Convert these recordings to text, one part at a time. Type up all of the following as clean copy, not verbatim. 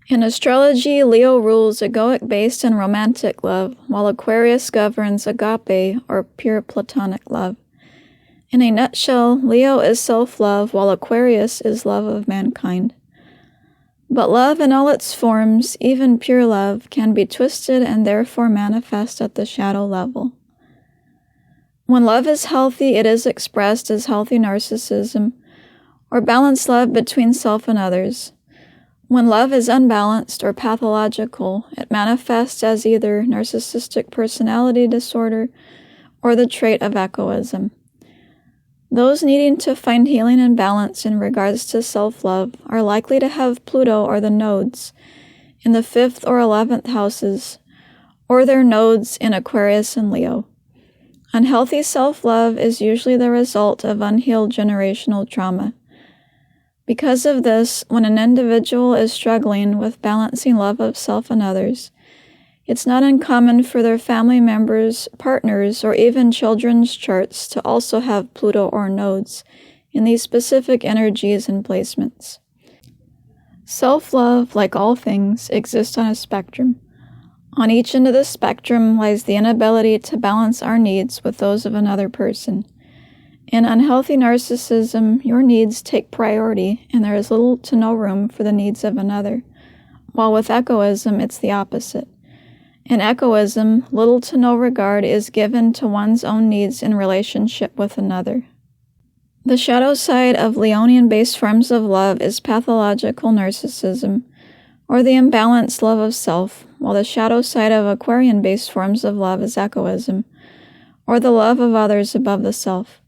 In astrology, Leo rules egoic-based and romantic love, while Aquarius governs agape, or pure platonic love. In a nutshell, Leo is self-love, while Aquarius is love of mankind. But love in all its forms, even pure love, can be twisted and therefore manifest at the shadow level. When love is healthy, it is expressed as healthy narcissism, or balanced love between self and others. When love is unbalanced or pathological, it manifests as either narcissistic personality disorder or the trait of echoism. Those needing to find healing and balance in regards to self-love are likely to have Pluto or the nodes in the 5th or 11th houses, or their nodes in Aquarius and Leo. Unhealthy self-love is usually the result of unhealed generational trauma. Because of this, when an individual is struggling with balancing love of self and others, it's not uncommon for their family members, partners, or even children's charts to also have Pluto or nodes in these specific energies and placements. Self-love, like all things, exists on a spectrum. On each end of the spectrum lies the inability to balance our needs with those of another person. In unhealthy narcissism, your needs take priority, and there is little to no room for the needs of another, while with echoism, it's the opposite. In echoism, little to no regard is given to one's own needs in relationship with another. The shadow side of Leonian-based forms of love is pathological narcissism, or the imbalanced love of self, while the shadow side of Aquarian-based forms of love is echoism, or the love of others above the self.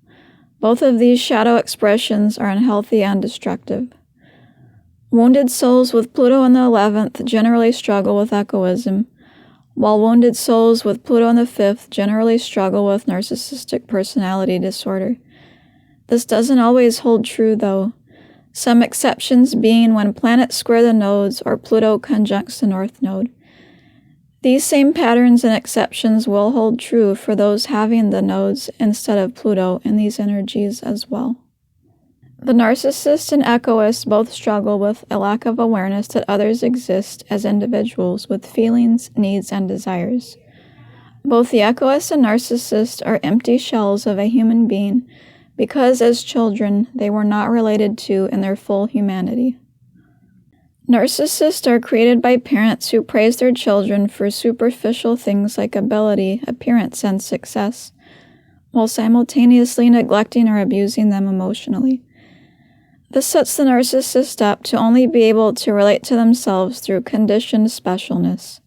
Both of these shadow expressions are unhealthy and destructive. Wounded souls with Pluto in the 11th generally struggle with echoism, while wounded souls with Pluto in the 5th generally struggle with narcissistic personality disorder. This doesn't always hold true, though, some exceptions being when planets square the nodes or Pluto conjuncts the North Node. These same patterns and exceptions will hold true for those having the nodes instead of Pluto in these energies as well. The narcissist and echoist both struggle with a lack of awareness that others exist as individuals with feelings, needs, and desires. Both the echoist and narcissist are empty shells of a human being because as children they were not related to in their full humanity. Narcissists are created by parents who praise their children for superficial things like ability, appearance, and success, while simultaneously neglecting or abusing them emotionally. This sets the narcissist up to only be able to relate to themselves through conditioned specialness.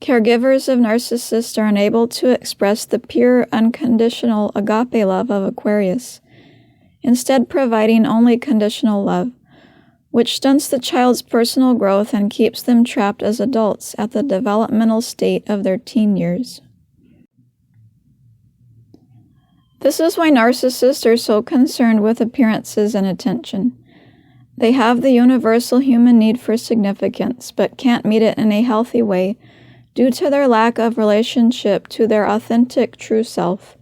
Caregivers of narcissists are unable to express the pure, unconditional agape love of Aquarius, instead providing only conditional love, which stunts the child's personal growth and keeps them trapped as adults at the developmental state of their teen years. This is why narcissists are so concerned with appearances and attention. They have the universal human need for significance, but can't meet it in a healthy way due to their lack of relationship to their authentic true self.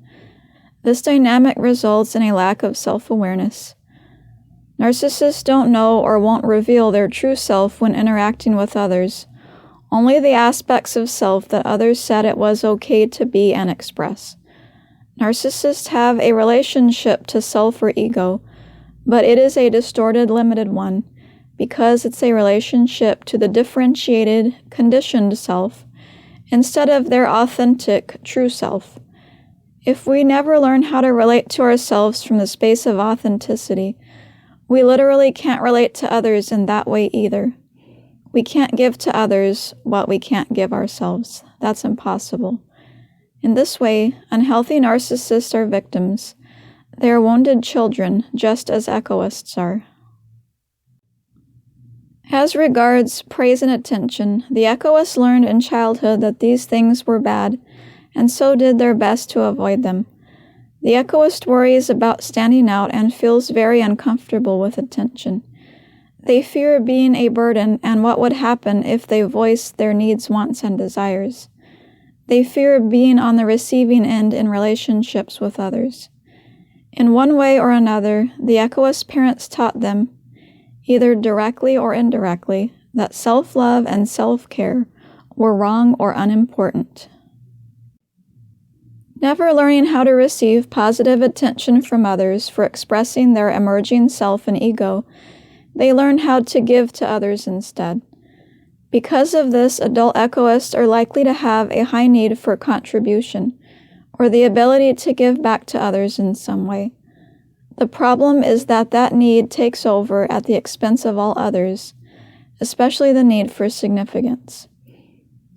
This dynamic results in a lack of self-awareness. Narcissists don't know or won't reveal their true self when interacting with others, only the aspects of self that others said it was okay to be and express. Narcissists have a relationship to self or ego, but it is a distorted, limited one, because it's a relationship to the differentiated, conditioned self, instead of their authentic, true self. If we never learn how to relate to ourselves from the space of authenticity, we literally can't relate to others in that way either. We can't give to others what we can't give ourselves. That's impossible. In this way, unhealthy narcissists are victims. They are wounded children, just as echoists are. As regards praise and attention, the echoists learned in childhood that these things were bad, and so did their best to avoid them. The echoist worries about standing out and feels very uncomfortable with attention. They fear being a burden and what would happen if they voiced their needs, wants, and desires. They fear being on the receiving end in relationships with others. In one way or another, the echoist parents taught them, either directly or indirectly, that self-love and self-care were wrong or unimportant. Never learning how to receive positive attention from others for expressing their emerging self and ego, they learn how to give to others instead. Because of this, adult echoists are likely to have a high need for contribution, or the ability to give back to others in some way. The problem is that that need takes over at the expense of all others, especially the need for significance.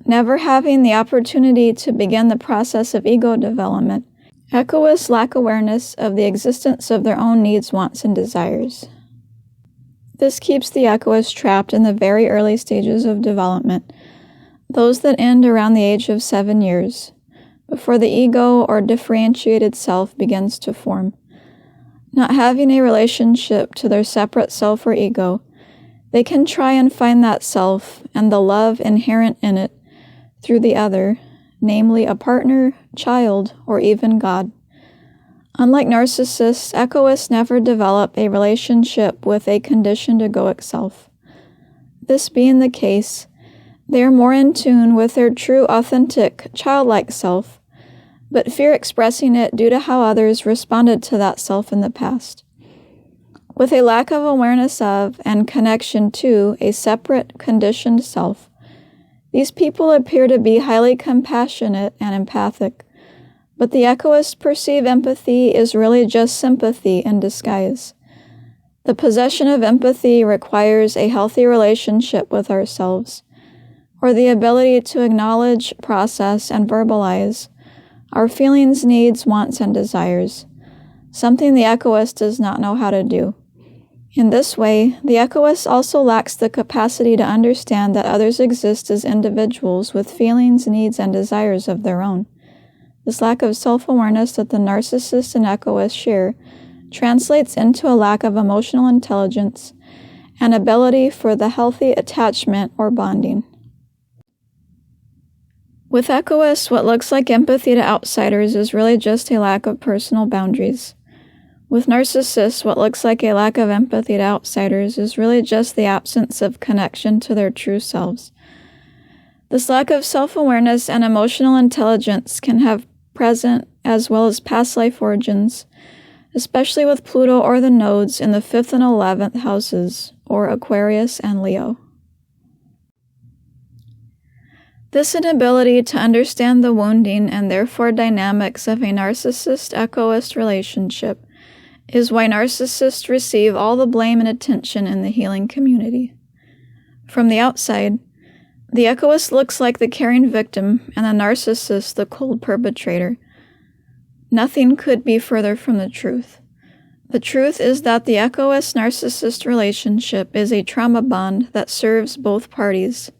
Never having the opportunity to begin the process of ego development, echoists lack awareness of the existence of their own needs, wants, and desires. This keeps the echoist trapped in the very early stages of development, those that end around the age of 7 years, before the ego or differentiated self begins to form. Not having a relationship to their separate self or ego, they can try and find that self and the love inherent in it through the other, namely a partner, child, or even God. Unlike narcissists, echoists never develop a relationship with a conditioned egoic self. This being the case, they are more in tune with their true, authentic, childlike self, but fear expressing it due to how others responded to that self in the past. With a lack of awareness of and connection to a separate, conditioned self, these people appear to be highly compassionate and empathic, but the echoists perceive empathy is really just sympathy in disguise. The possession of empathy requires a healthy relationship with ourselves, or the ability to acknowledge, process, and verbalize our feelings, needs, wants, and desires, something the echoist does not know how to do. In this way, the echoist also lacks the capacity to understand that others exist as individuals with feelings, needs, and desires of their own. This lack of self-awareness that the narcissist and echoist share translates into a lack of emotional intelligence and ability for the healthy attachment or bonding. With echoists, what looks like empathy to outsiders is really just a lack of personal boundaries. With narcissists, what looks like a lack of empathy to outsiders is really just the absence of connection to their true selves. This lack of self-awareness and emotional intelligence can have present as well as past life origins, especially with Pluto or the nodes in the 5th and 11th houses, or Aquarius and Leo. This inability to understand the wounding and therefore dynamics of a narcissist-echoist relationship is why narcissists receive all the blame and attention in the healing community. From the outside, the echoist looks like the caring victim and the narcissist the cold perpetrator. Nothing could be further from the truth. The truth is that the echoist-narcissist relationship is a trauma bond that serves both parties.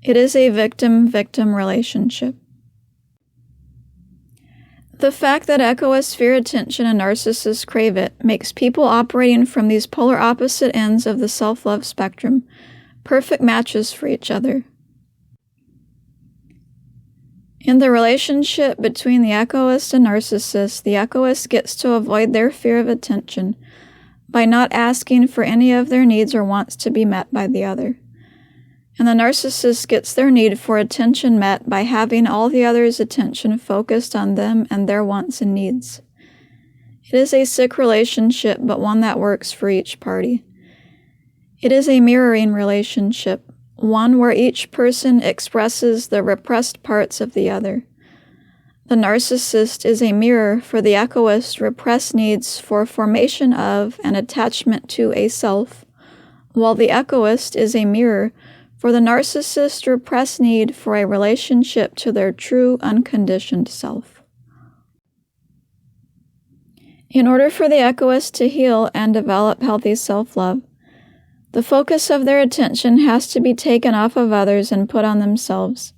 It is a victim-victim relationship. The fact that echoists fear attention and narcissists crave it makes people operating from these polar opposite ends of the self-love spectrum perfect matches for each other. In the relationship between the echoist and narcissist, the echoist gets to avoid their fear of attention by not asking for any of their needs or wants to be met by the other. And the narcissist gets their need for attention met by having all the other's attention focused on them and their wants and needs. It is a sick relationship, but one that works for each party. It is a mirroring relationship, one where each person expresses the repressed parts of the other. The narcissist is a mirror for the echoist repressed needs for formation of and attachment to a self, while the echoist is a mirror for the narcissist's repressed need for a relationship to their true, unconditioned self. In order for the echoist to heal and develop healthy self-love, the focus of their attention has to be taken off of others and put on themselves.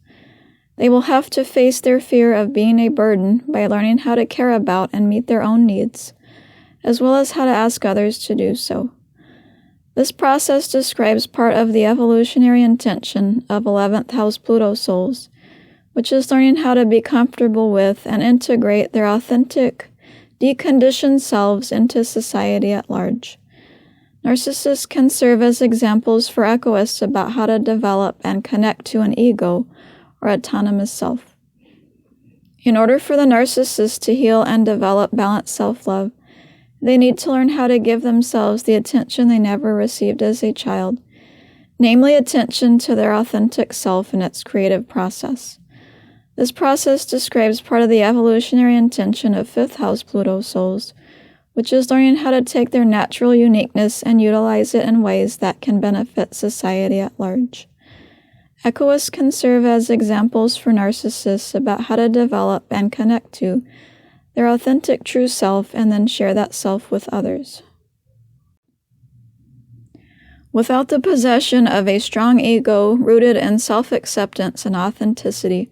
They will have to face their fear of being a burden by learning how to care about and meet their own needs, as well as how to ask others to do so. This process describes part of the evolutionary intention of 11th house Pluto souls, which is learning how to be comfortable with and integrate their authentic, deconditioned selves into society at large. Narcissists can serve as examples for echoists about how to develop and connect to an ego or autonomous self. In order for the narcissist to heal and develop balanced self-love, they need to learn how to give themselves the attention they never received as a child, namely attention to their authentic self and its creative process. This process describes part of the evolutionary intention of fifth house Pluto souls, which is learning how to take their natural uniqueness and utilize it in ways that can benefit society at large. Echoists can serve as examples for narcissists about how to develop and connect to their authentic true self and then share that self with others. Without the possession of a strong ego rooted in self-acceptance and authenticity,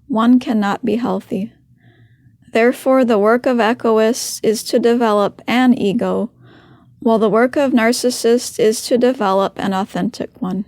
one cannot be healthy. Therefore, the work of echoists is to develop an ego, while the work of narcissists is to develop an authentic one.